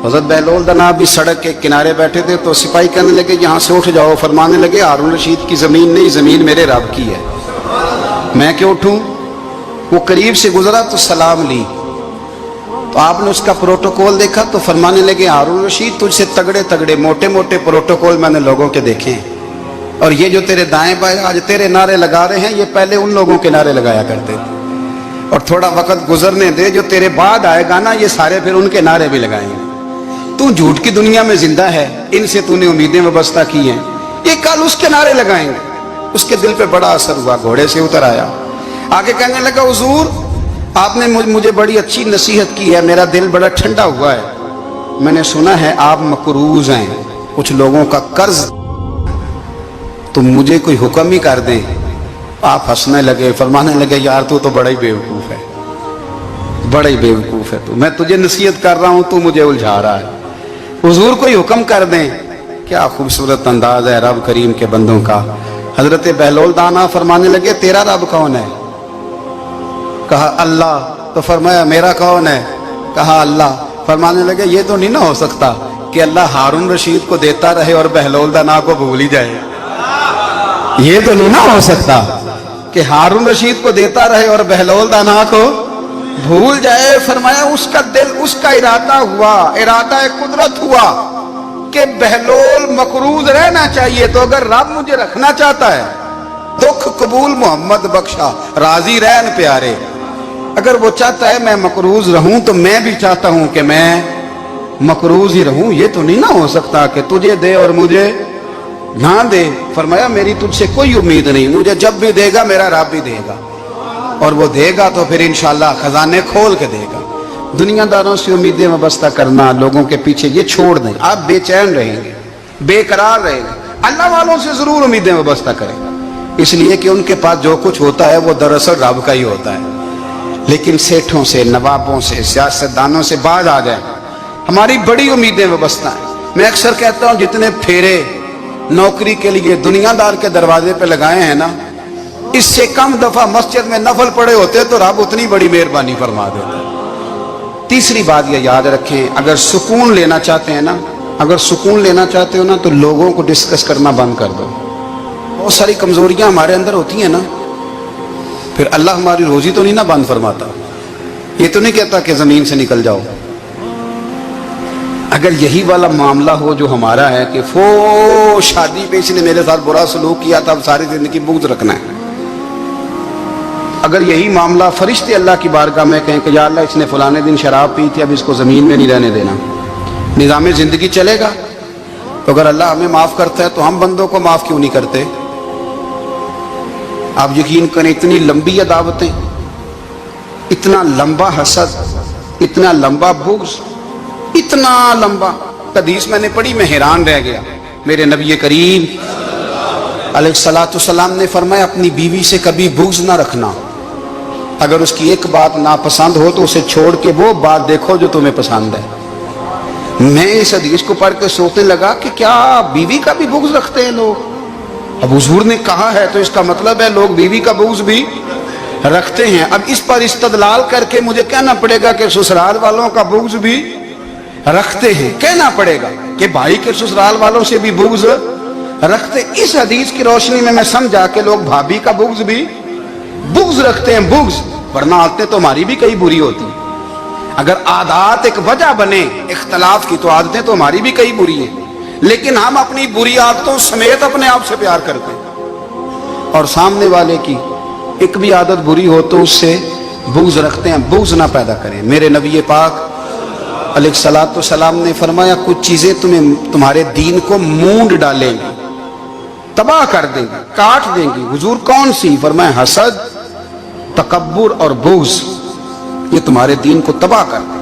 हज़रत बहलोल दना भी सड़क के किनारे बैठे थे तो सिपाही कहने लगे यहाँ से उठ जाओ। फरमाने लगे हारून रशीद की ज़मीन नहीं, ज़मीन मेरे रब की है, मैं क्यों उठूँ। वो करीब से गुजरा तो सलाम ली, तो आपने उसका प्रोटोकॉल देखा तो फरमाने लगे हारून रशीद तुझसे तगड़े तगड़े मोटे मोटे प्रोटोकॉल मैंने लोगों के देखे हैं, और ये जो तेरे दाएं बाएं आज तेरे नारे लगा रहे हैं ये पहले उन लोगों के नारे लगाया करते थे, और थोड़ा वक्त गुजरने दे, जो तेरे बाद आएगा ना ये सारे फिर उनके नारे भी लगाएंगे। तू झूठ की दुनिया में जिंदा है, इनसे तूने उम्मीदें वाबस्ता की हैं, ये कल उसके नारे लगाएंगे। उसके दिल पे बड़ा असर हुआ, घोड़े से उतर आया, आगे कहने लगा हुजूर आपने मुझे बड़ी अच्छी नसीहत की है, मेरा दिल बड़ा ठंडा हुआ है। मैंने सुना है आप मकरूज हैं, कुछ लोगों का कर्ज, तो मुझे कोई हुक्म ही कर दें। आप हंसने लगे, फरमाने लगे यार तू तो बड़ा ही बेवकूफ़ है, बड़ा ही बेवकूफ़ है तू, मैं तुझे नसीहत कर रहा हूँ तू मुझे उलझा रहा है, हुजूर कोई हुक्म कर दें। क्या खूबसूरत अंदाज है रब करीम के बंदों का। हजरत बहलोल दाना फरमाने लगे तेरा रब कौन है। कहा अल्लाह। तो फरमाया मेरा कौन है। कहा अल्लाह। फरमाने लगे ये तो नहीं ना हो सकता कि अल्लाह हारून रशीद को देता रहे और बहलोल दाना को भूल ही जाए, ये तो नहीं ना हो सकता कि हारून रशीद को देता रहे और बहलोल दाना को भूल जाए। फरमाया उसका दिल, उसका इरादा हुआ, इरादा कुदरत हुआ कि बहलोल मकरूज रहना चाहिए, तो अगर रब मुझे रखना चाहता है दुख कबूल मोहम्मद बख्शा राजी रहन प्यारे, अगर वो चाहता है मैं मकरूज रहूं तो मैं भी चाहता हूं कि मैं मकरूज ही रहूं। ये तो नहीं ना हो सकता कि तुझे दे और मुझे ना दे। फरमाया मेरी तुझसे कोई उम्मीद नहीं, मुझे जब भी देगा मेरा रब भी देगा, और वो देगा तो फिर इंशाल्लाह खजाने खोल के देगा। दुनियादारों से उम्मीदें वाबस्ता करना, लोगों के पीछे ये छोड़ दें, आप बेचैन रहेंगे, बेकरार रहेंगे। अल्लाह वालों से जरूर उम्मीदें वाबस्ता करें, इसलिए कि उनके पास जो कुछ होता है वो दरअसल रब का ही होता है। लेकिन सेठों से, नवाबों से, सियासतदानों से बाज आ जाए, हमारी बड़ी उम्मीदें वाबस्ता है। मैं अक्सर कहता हूँ जितने फेरे नौकरी के लिए दुनियादार के दरवाजे पे लगाए हैं ना, इससे कम दफा मस्जिद में नफल पड़े होते तो रब उतनी बड़ी मेहरबानी फरमा देता। तीसरी बात ये याद रखें, अगर सुकून लेना चाहते हैं ना, अगर सुकून लेना चाहते हो ना तो लोगों को डिस्कस करना बंद कर दो। बहुत सारी कमजोरियां हमारे अंदर होती हैं ना, फिर अल्लाह हमारी रोजी तो नहीं ना बंद फरमाता, ये तो नहीं कहता कि जमीन से निकल जाओ। अगर यही वाला मामला हो जो हमारा है कि फो शादी पे इसने मेरे साथ बुरा सलूक किया था, अब सारी जिंदगी बुग़्ज़ रखना है। अगर यही मामला फरिश्ते अल्लाह की बारगाह में कहें कि या अल्लाह इसने फलाने दिन शराब पी थी, अब इसको ज़मीन में नहीं रहने देना, निज़ाम ज़िंदगी चलेगा। तो अगर अल्लाह हमें माफ़ करता है तो हम बंदों को माफ़ क्यों नहीं करते। आप यकीन करें इतनी लंबी अदावतें, इतना लंबा हसद, इतना लंबा बुग़्ज़, इतना लंबा। हदीस मैंने पढ़ी, मैं हैरान रह गया। मेरे नबी करीम अलैहिस्सलाम ने फरमाया अपनी बीवी से कभी बुग़्ज़ ना रखना, अगर उसकी एक बात नापसंद हो तो उसे छोड़ के वो बात देखो जो तुम्हें पसंद है। मैं इस हदीस को पढ़ के सोचने लगा कि क्या बीवी का भी बुग़्ज़ रखते हैं लोग। अब हुजूर ने कहा है तो इसका मतलब है लोग बीवी का बुग़्ज़ भी रखते हैं। अब इस पर इस्तदलाल करके मुझे कहना पड़ेगा कि ससुराल वालों का बुग़्ज़ भी रखते हैं, कहना पड़ेगा कि भाई के ससुराल वालों से भी बुग़्ज़ रखते। इस हदीस की रोशनी में मैं समझा कि लोग भाभी का बुग़्ज़ भी बुग़्ज़ रखते हैं, बुग़्ज़, वरना आदतें तो हमारी भी कई बुरी होती हैं। अगर आदत एक वजह बने इख्तलाफ की तो आदतें तो हमारी भी कई बुरी हैं, लेकिन हम अपनी बुरी आदतों समेत अपने आप से प्यार करते हैं, और सामने वाले की एक भी आदत बुरी हो तो उससे बुग़्ज़ रखते हैं। बुग़्ज़ ना पैदा करें। मेरे नबी पाक अलैहिस्सलाम ने फरमाया कुछ चीजें तुम्हारे दीन को मूंड डालेंगी, तबाह कर देंगी, काट देंगी। हुजूर कौन सी। फरमाया हसद, तकब्बुर और बुग़्ज़, ये तुम्हारे दीन को तबाह कर देंगे।